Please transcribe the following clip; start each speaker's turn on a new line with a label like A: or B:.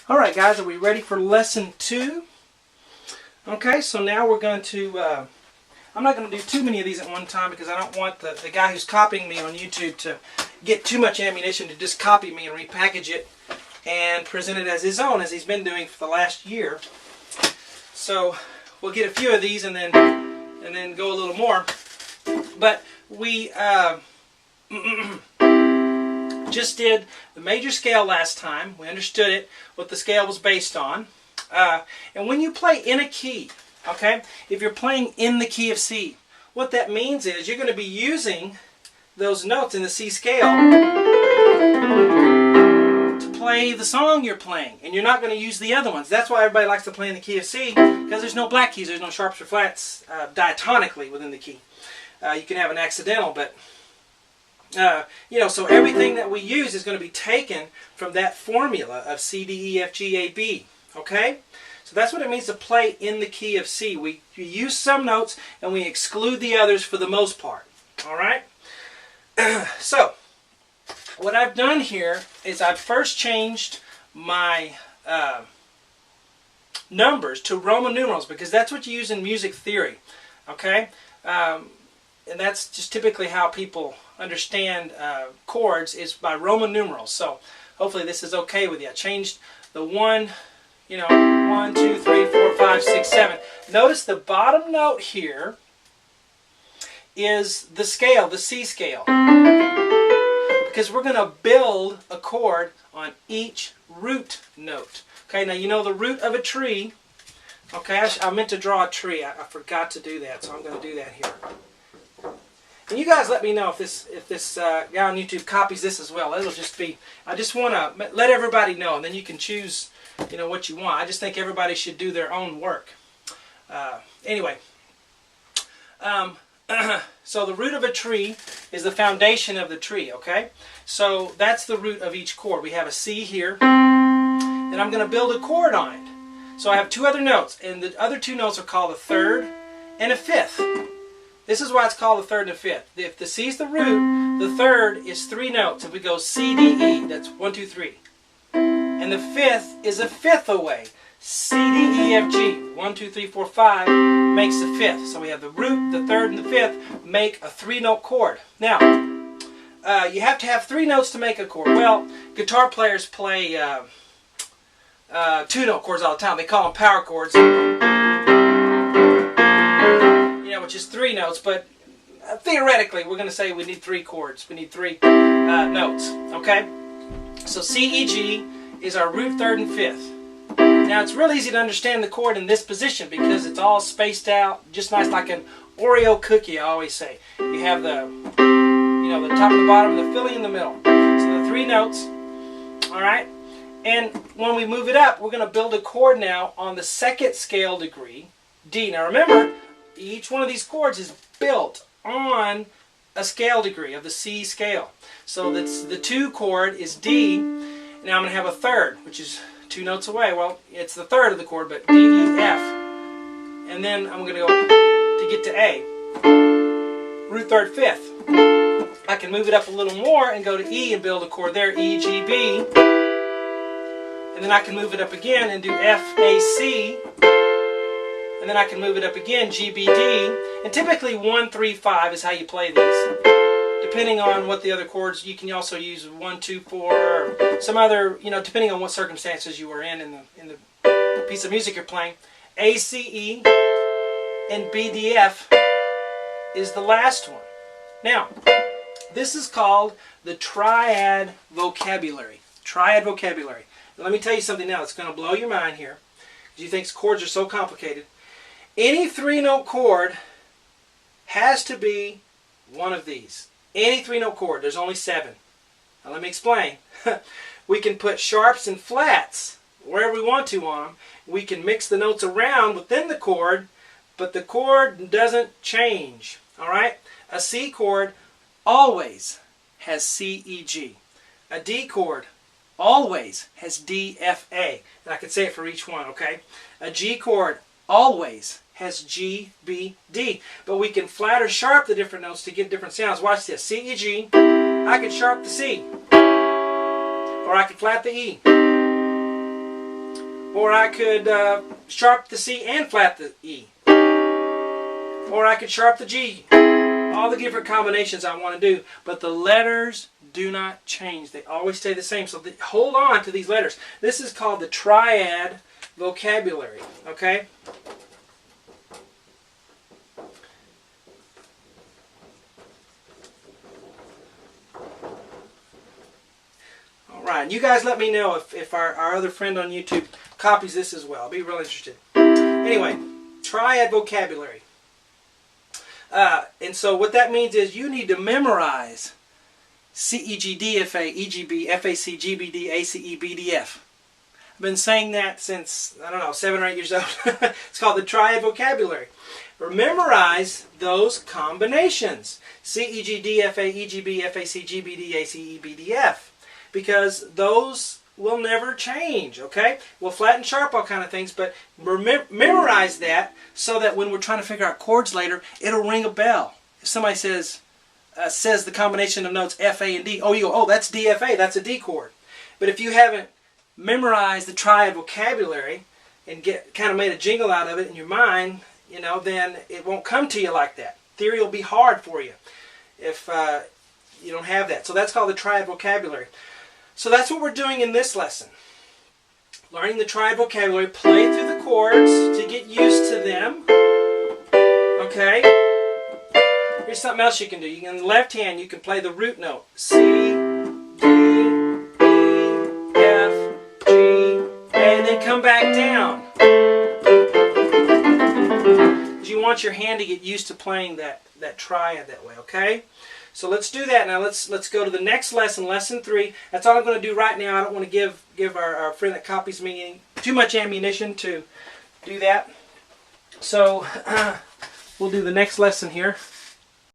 A: Alright guys, are we ready for lesson 2? Okay, so now we're going to, I'm not going to do too many of these at one time because I don't want the guy who's copying me on YouTube to get too much ammunition to just copy me and repackage it and present it as his own, as he's been doing for the last year. So we'll get a few of these and then go a little more. But we just did the major scale last time. We understood it, what the scale was based on. And when you play in a key, okay, if you're playing in the key of C, what that means is you're going to be using those notes in the C scale to play the song you're playing, and you're not going to use the other ones. That's why everybody likes to play in the key of C, because there's no black keys, there's no sharps or flats diatonically within the key. You can have an accidental, but you know, so everything that we use is going to be taken from that formula of C, D, E, F, G, A, B. Okay? So that's what it means to play in the key of C. We use some notes and we exclude the others for the most part. Alright? So, what I've done here is I've first changed my numbers to Roman numerals, because that's what you use in music theory. Okay? And that's just typically how people understand chords, is by Roman numerals. So hopefully this is okay with you. I changed the 1, you know, 1, 2, 3, 4, 5, 6, 7. Notice the bottom note here is the scale, the C scale. Because we're going to build a chord on each root note. Okay, now you know the root of a tree. Okay, I meant to draw a tree. I forgot to do that, so I'm going to do that here. And you guys let me know if this guy on YouTube copies this as well. It'll just be, I just want to let everybody know, and then you can choose, you know, what you want. I just think everybody should do their own work. Anyway, so the root of a tree is the foundation of the tree, okay? So that's the root of each chord. We have a C here, and I'm going to build a chord on it. So I have 2 other notes, and the other 2 notes are called a third and a fifth. This is why it's called the third and the fifth. If the C is the root, the third is 3 notes. If we go C, D, E, that's 1, 2, 3. And the fifth is a fifth away. C, D, E, F, G. 1, 2, 3, 4, 5 makes the fifth. So we have the root, the third, and the fifth make a 3-note chord. Now, you have to have 3 notes to make a chord. Well, guitar players play 2-note chords all the time. They call them power chords. Which is 3 notes, but theoretically we're going to say we need 3 chords. We need 3 notes. Okay? So C, E, G is our root, third, and fifth. Now it's real easy to understand the chord in this position because it's all spaced out, just nice like an Oreo cookie, I always say. You have the, you know, the top and the bottom and the filling in the middle. So the 3 notes. Alright? And when we move it up, we're going to build a chord now on the 2nd scale degree, D. Now remember, each one of these chords is built on a scale degree of the C scale. So that's the 2 chord is D. Now I'm going to have a third, which is 2 notes away. Well, it's the third of the chord, but D, E, F. And then I'm going to go to get to A. Root, third, fifth. I can move it up a little more and go to E and build a chord there, E, G, B. And then I can move it up again and do F, A, C. And then I can move it up again, G, B, D. And typically 1, 3, 5 is how you play these. Depending on what the other chords, you can also use 1, 2, 4, or some other, you know, depending on what circumstances you are in the piece of music you're playing. A, C, E, and B, D, F is the last one. Now, this is called the triad vocabulary. Triad vocabulary. Now, let me tell you something now that's going to blow your mind here. Because you think chords are so complicated. Any 3-note chord has to be one of these. Any 3-note chord. There's only 7. Now let me explain. We can put sharps and flats wherever we want to on them. We can mix the notes around within the chord, but the chord doesn't change. Alright? A C chord always has C, E, G. A D chord always has D, F, A. And I can say it for each one, okay? A G chord always has G, B, D. But we can flat or sharp the different notes to get different sounds. Watch this. C, E, G. I can I could sharp the C, or I could flat the E. And then I'm going to go to get to A. Root, third, fifth. And then I can move it up a little more and go to E and build a chord there, E, G, B. And then I can move it up again and do F, A, C. And then I can move it up again, G, B, D. And then I can move it up again, G, B, D. And then I can move it up again, G, B, D. Or I could sharp the C and flat the E. Or I could sharp the G. All the different combinations I want to do. But the letters do not change. They always stay the same. So hold on to these letters. This is called the triad vocabulary. Okay? Alright, and you guys let me know if our other friend on YouTube copies this as well. I'll be real interested. Anyway, triad vocabulary. And so what that means is you need to memorize C, E, G, D, F, A, E, G, B, F, A, C, G, B, D, A, C, E, B, D, F. I've been saying that since, I don't know, 7 or 8 years old. It's called the triad vocabulary. Memorize those combinations. C, E, G, D, F, A, E, G, B, F, A, C, G, B, D, A, C, E, B, D, F. Because those will never change, okay? We'll flatten, sharp, all kind of things, but memorize that so that when we're trying to figure out chords later, it'll ring a bell. If somebody says the combination of notes F, A, and D, oh, you go, oh, that's D, F, A, that's a D chord. But if you haven't memorized the triad vocabulary and kind of made a jingle out of it in your mind, you know, then it won't come to you like that. Theory will be hard for you if you don't have that. So that's called the triad vocabulary. So that's what we're doing in this lesson. Learning the triad vocabulary, play through the chords to get used to them. Okay? Here's something else you can do. You can, in the left hand, you can play the root note. C, D, E, F, G, and then come back down. Because you want your hand to get used to playing that triad that way, okay? So let's do that now. Let's go to the next lesson, lesson 3. That's all I'm going to do right now. I don't want to give our friend that copies me too much ammunition to do that. So we'll do the next lesson here.